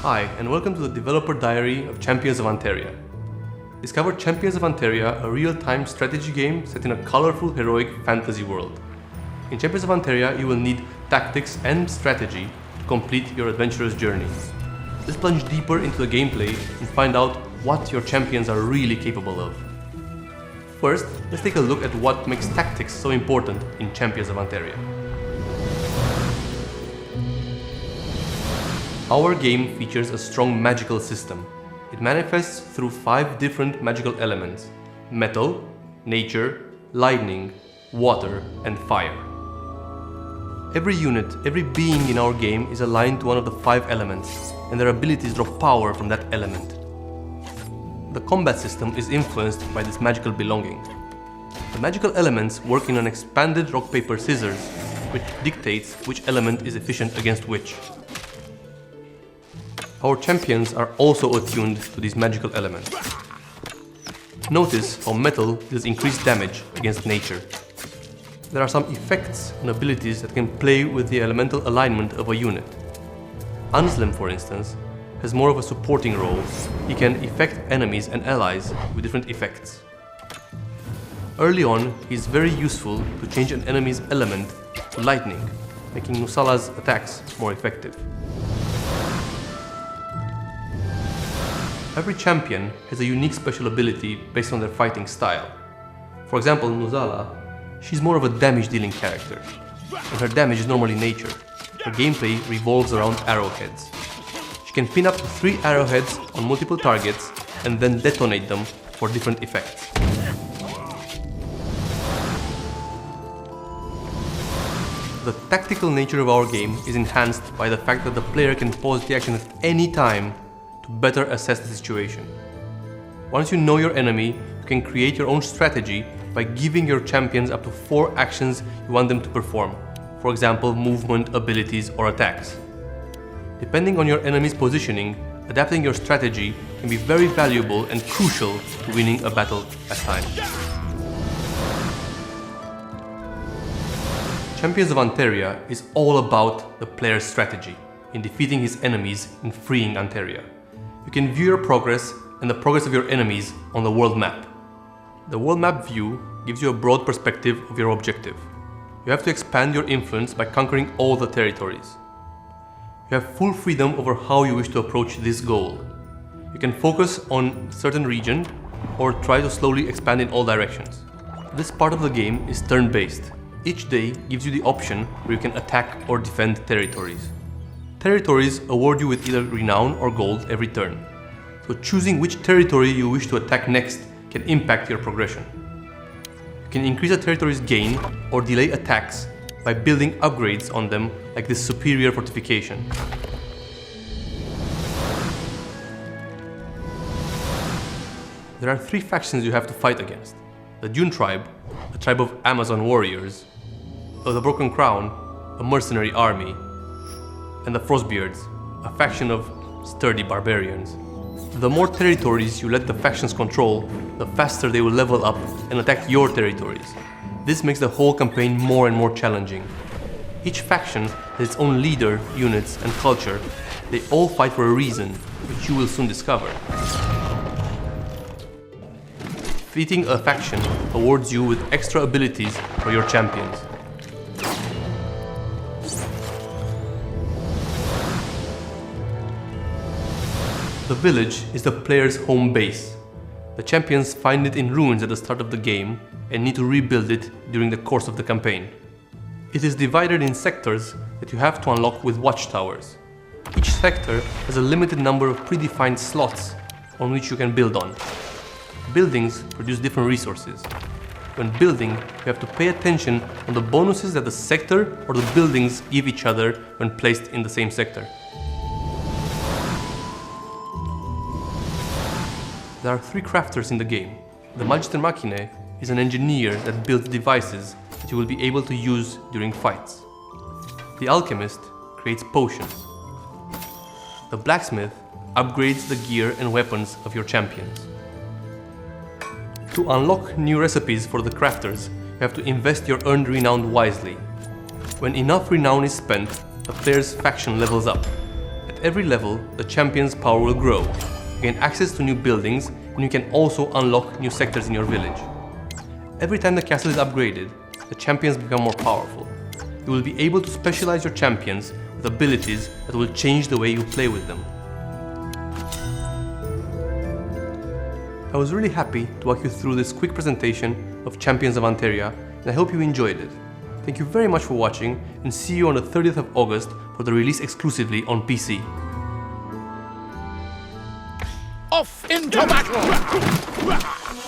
Hi, and welcome to the developer diary of Champions of Anteria. Discover Champions of Anteria, a real-time strategy game set in a colorful, heroic fantasy world. In Champions of Anteria, you will need tactics and strategy to complete your adventurous journey. Let's plunge deeper into the gameplay and find out what your champions are really capable of. First, let's take a look at what makes tactics so important in Champions of Anteria. Our game features a strong magical system. It manifests through 5 different magical elements: metal, nature, lightning, water, and fire. Every unit, every being in our game is aligned to one of the 5 elements, and their abilities draw power from that element. The combat system is influenced by this magical belonging. The magical elements work in an expanded rock-paper-scissors, which dictates which element is efficient against which. Our champions are also attuned to these magical elements. Notice how metal deals increased damage against nature. There are some effects and abilities that can play with the elemental alignment of a unit. Anslem, for instance, has more of a supporting role. He can affect enemies and allies with different effects. Early on, he is very useful to change an enemy's element to lightning, making Nusala's attacks more effective. Every champion has a unique special ability based on their fighting style. For example, Nusala, she's more of a damage-dealing character, and her damage is normally nature. Her gameplay revolves around arrowheads. She can pin up to 3 arrowheads on multiple targets and then detonate them for different effects. The tactical nature of our game is enhanced by the fact that the player can pause the action at any time to better assess the situation. Once you know your enemy, you can create your own strategy by giving your champions up to 4 actions you want them to perform. For example, movement, abilities, or attacks. Depending on your enemy's positioning, adapting your strategy can be very valuable and crucial to winning a battle at times. Champions of Anteria is all about the player's strategy in defeating his enemies and freeing Anteria. You can view your progress and the progress of your enemies on the world map. The world map view gives you a broad perspective of your objective. You have to expand your influence by conquering all the territories. You have full freedom over how you wish to approach this goal. You can focus on a certain region or try to slowly expand in all directions. This part of the game is turn-based. Each day gives you the option where you can attack or defend territories. Territories award you with either renown or gold every turn. So choosing which territory you wish to attack next can impact your progression. You can increase a territory's gain or delay attacks by building upgrades on them, like this superior fortification. There are 3 factions you have to fight against: the Dune tribe, a tribe of Amazon warriors, the Broken Crown, a mercenary army, and the Frostbeards, a faction of sturdy barbarians. The more territories you let the factions control, the faster they will level up and attack your territories. This makes the whole campaign more and more challenging. Each faction has its own leader, units, and culture. They all fight for a reason, which you will soon discover. Defeating a faction awards you with extra abilities for your champions. The village is the player's home base. The champions find it in ruins at the start of the game and need to rebuild it during the course of the campaign. It is divided in sectors that you have to unlock with watchtowers. Each sector has a limited number of predefined slots on which you can build on. Buildings produce different resources. When building, you have to pay attention on the bonuses that the sector or the buildings give each other when placed in the same sector. There are 3 crafters in the game. The Magister Machinae is an engineer that builds devices that you will be able to use during fights. The Alchemist creates potions. The Blacksmith upgrades the gear and weapons of your champions. To unlock new recipes for the crafters, you have to invest your earned renown wisely. When enough renown is spent, the player's faction levels up. At At every level, the champion's power will grow. You gain access to new buildings, and you can also unlock new sectors in your village. Every time the castle is upgraded, the champions become more powerful. You will be able to specialize your champions with abilities that will change the way you play with them. I was really happy to walk you through this quick presentation of Champions of Anteria, and I hope you enjoyed it. Thank you very much for watching, and see you on the 30th of August for the release exclusively on PC. Off into battle!